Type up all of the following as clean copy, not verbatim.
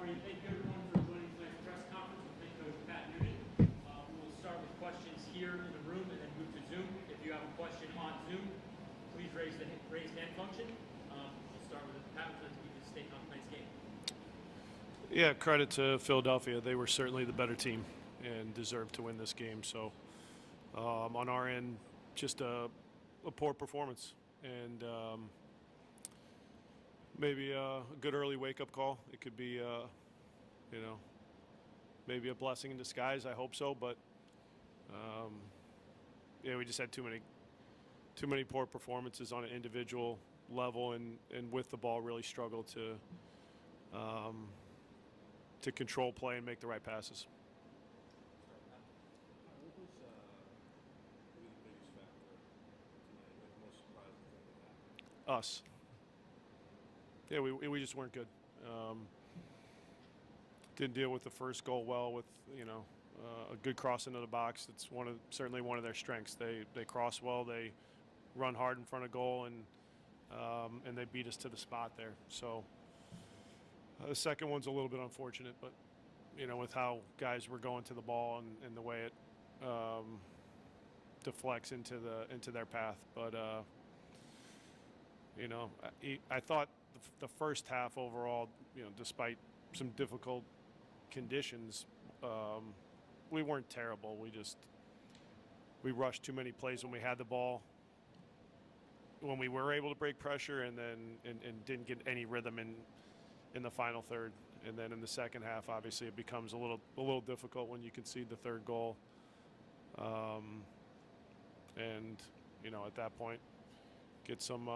All right, thank you everyone for joining tonight's press conference with head coach Pat Noonan. We will start with questions here in the room and then move to Zoom. If you have a question on Zoom, please raise the raised hand function. We'll start with Pat. Would you like to give his take on tonight's game? Yeah, credit to Philadelphia. They were certainly the better team and deserved to win this game. So on our end, just a poor performance and maybe a good early wake-up call. It could be, maybe a blessing in disguise. I hope so, but we just had too many poor performances on an individual level, and with the ball, really struggled to control play and make the right passes. What was maybe the biggest factor tonight, like the most surprising thing that happened? Us. Yeah, we just weren't good. Didn't deal with the first goal well with, a good cross into the box. It's certainly one of their strengths. They cross well, they run hard in front of goal, and they beat us to the spot there. So the second one's a little bit unfortunate, but with how guys were going to the ball and the way it deflects into their path. But I thought the first half overall, despite some difficult conditions, we weren't terrible. We rushed too many plays when we had the ball, when we were able to break pressure, and didn't get any rhythm in the final third. And then in the second half, obviously, it becomes a little difficult when you concede the third goal. At that point, get some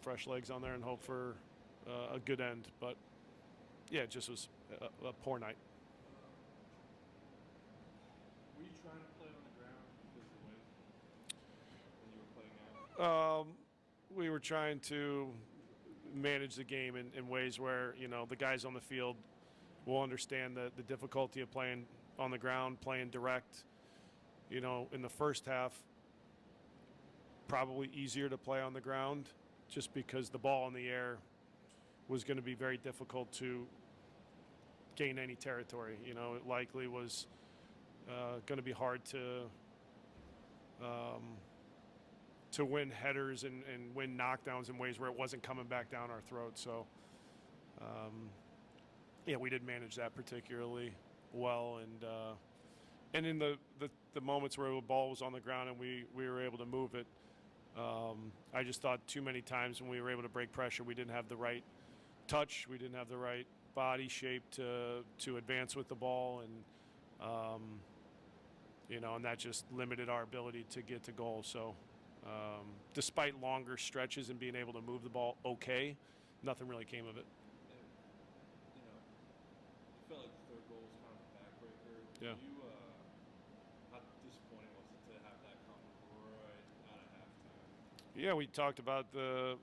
fresh legs on there and hope for a good end. But yeah, it just was a poor night. Were you trying to play on the ground because of the wind when you were playing out? We were trying to manage the game in ways where the guys on the field will understand the difficulty of playing on the ground, playing direct. In the first half, probably easier to play on the ground just because the ball in the air was going to be very difficult to gain any territory. It likely was going to be hard to win headers and win knockdowns in ways where it wasn't coming back down our throat. So, we did manage that particularly well. And in the moments where the ball was on the ground and we were able to move it, I just thought too many times when we were able to break pressure, we didn't have the right touch, we didn't have the right body shape to advance with the ball, and and that just limited our ability to get to goal. So despite longer stretches and being able to move the ball okay, nothing really came of it. And, it felt like the third goal was kind of a backbreaker. Yeah. How disappointing was it to have that come right out of halftime? Yeah, we talked about the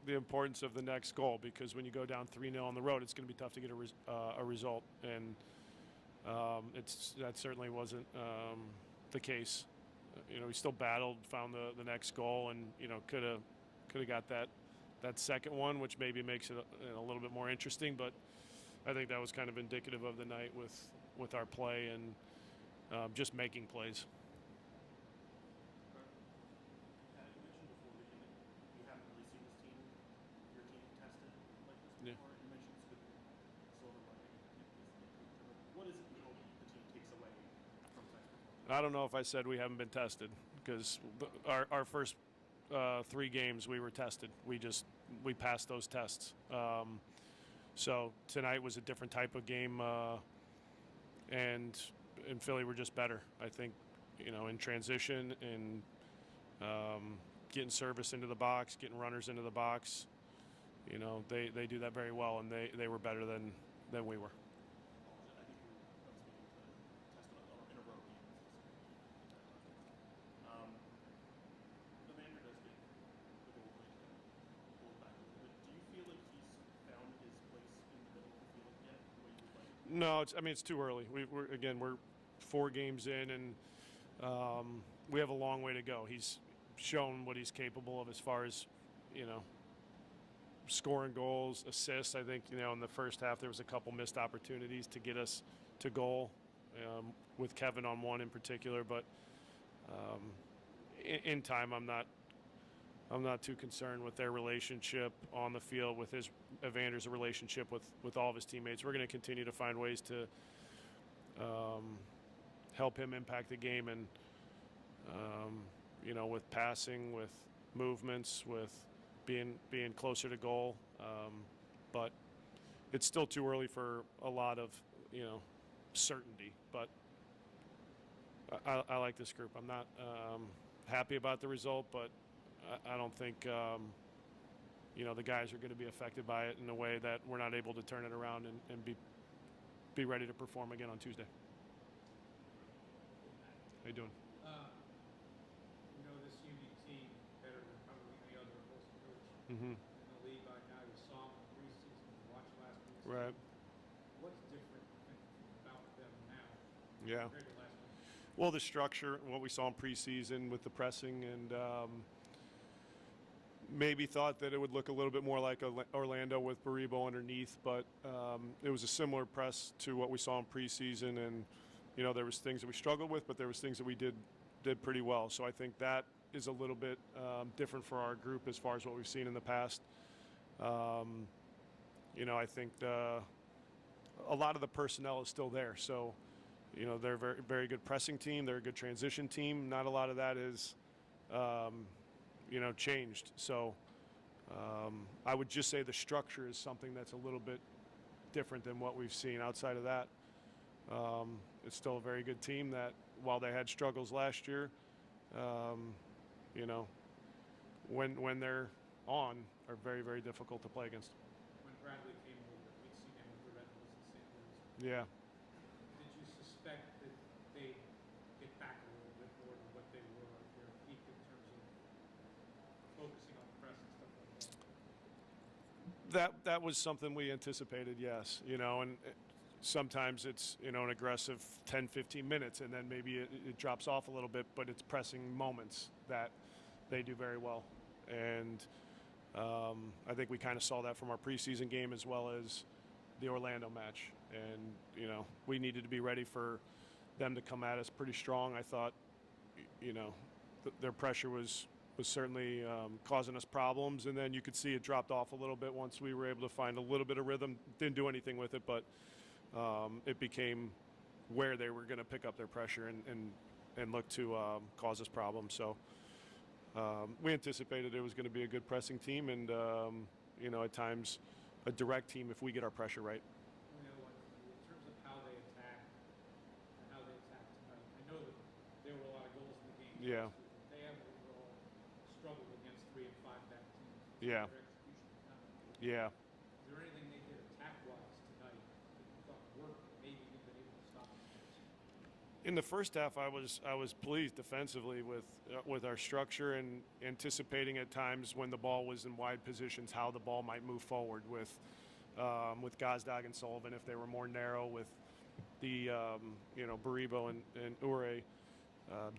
importance of the next goal, because when you go down 3-0 on the road, it's going to be tough to get a result, and that certainly wasn't the case. We still battled, found the next goal, and could have got that second one, which maybe makes it a little bit more interesting. But I think that was kind of indicative of the night with our play and just making plays. You mentioned before the game that you haven't really seen your team tested like this before. Yeah. You mentioned it's good silver lining. What is it you hope the team takes away from tonight's performance? I don't know if I said we haven't been tested, because our first 3 games we were tested. We passed those tests. So tonight was a different type of game, and in Philly we're just better. I think, in transition and getting service into the box, getting runners into the box. They do that very well, and they were better than we were. I think you were speaking to test in a row games. The manager does get the goal pulled back a little bit. Do you feel like he's found his place in the middle of the field yet, the way you would like? No, it's too early. We're 4 games in, and we have a long way to go. He's shown what he's capable of as far as scoring goals, assists. I think, in the first half there was a couple missed opportunities to get us to goal, with Kevin on one in particular. But in time, I'm not too concerned with their relationship on the field, with Evander's relationship with all of his teammates. We're going to continue to find ways to help him impact the game, and with passing, with movements, with being closer to goal. But it's still too early for a lot of certainty. But I like this group. I'm not happy about the result, but I don't think the guys are going to be affected by it in a way that we're not able to turn it around and be ready to perform again on Tuesday. How you doing? You know this unique team better than probably any other opposing coach Mm-hmm. in the league right now. You saw them in preseason, you watched last week's Right. game. What's different about them now Yeah. compared to last week? Well, the structure, what we saw in preseason with the pressing, and maybe thought that it would look a little bit more like Orlando with Baribo underneath, but it was a similar press to what we saw in preseason, and there was things that we struggled with, but there was things that we did pretty well. So I think that is a little bit different for our group as far as what we've seen in the past. I think a lot of the personnel is still there, so they're a very, very good pressing team. They're a good transition team. Not a lot of that is changed. So I would just say the structure is something that's a little bit different than what we've seen. Outside of that, it's still a very good team that, while they had struggles last year, when they're on, are very, very difficult to play against. When Bradley came over, we'd seen him with the Red Bulls in St. Louis. Yeah. Did you suspect that they'd get back a little bit more than what they were at their peak in terms of focusing on the press and stuff like that? That was something we anticipated, yes. And sometimes it's, an aggressive 10, 15 minutes, and then maybe it drops off a little bit, but it's pressing moments that they do very well. And I think we kind of saw that from our preseason game as well as the Orlando match. And, we needed to be ready for them to come at us pretty strong. I thought, their pressure was certainly causing us problems, and then you could see it dropped off a little bit once we were able to find a little bit of rhythm. Didn't do anything with it, but it became where they were going to pick up their pressure and look to cause us problems. So we anticipated it was going to be a good pressing team, and at times a direct team if we get our pressure right. In terms of how they attack and how they attacked tonight, I know that there were a lot of goals in the game. Yeah. Last week, but they have overall struggled against 3 and 5 back teams. Yeah. Their execution is not good. Yeah. Is there anything they did attack-wise tonight that you thought worked, maybe you've been able to stop them? In the first half, I was pleased defensively with our structure and anticipating at times when the ball was in wide positions how the ball might move forward with Gazdag and Sullivan if they were more narrow, with the Baribo and Ure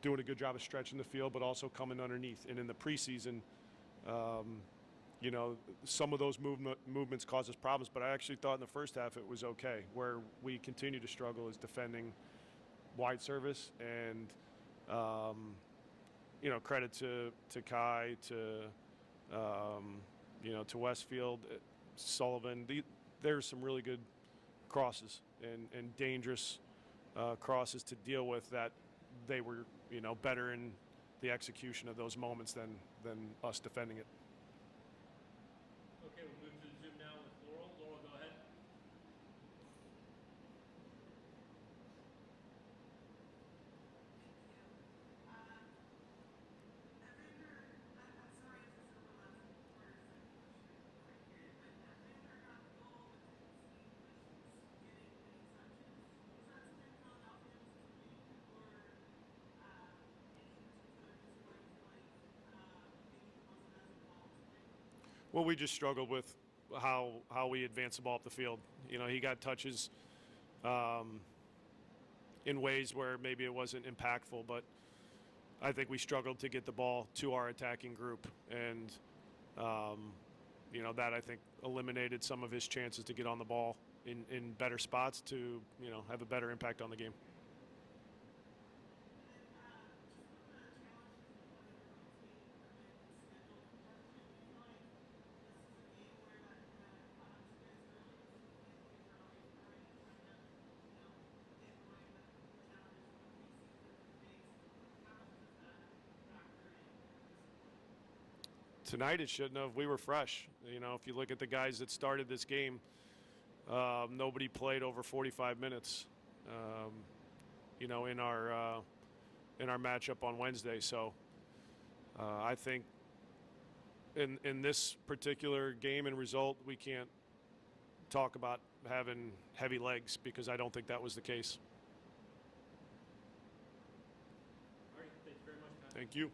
doing a good job of stretching the field, but also coming underneath. And in the preseason, some of those movements caused us problems, but I actually thought in the first half it was okay. Where we continue to struggle is defending wide service, and credit to Kai, to Westfield, Sullivan. There's some really good crosses and dangerous crosses to deal with that they were better in the execution of those moments than us defending it. Okay, we'll move to the Zoom now with Laurel. Laurel, go ahead. Well, we just struggled with how we advance the ball up the field. He got touches in ways where maybe it wasn't impactful, but I think we struggled to get the ball to our attacking group. And, you know, that I think eliminated some of his chances to get on the ball in better spots to, you know, have a better impact on the game. Tonight it shouldn't have. We were fresh. You know, if you look at the guys that started this game, nobody played over 45 minutes. You know, in our matchup on Wednesday. So I think in this particular game and result, we can't talk about having heavy legs because I don't think that was the case. All right, thank you very much, Pat. Thank you.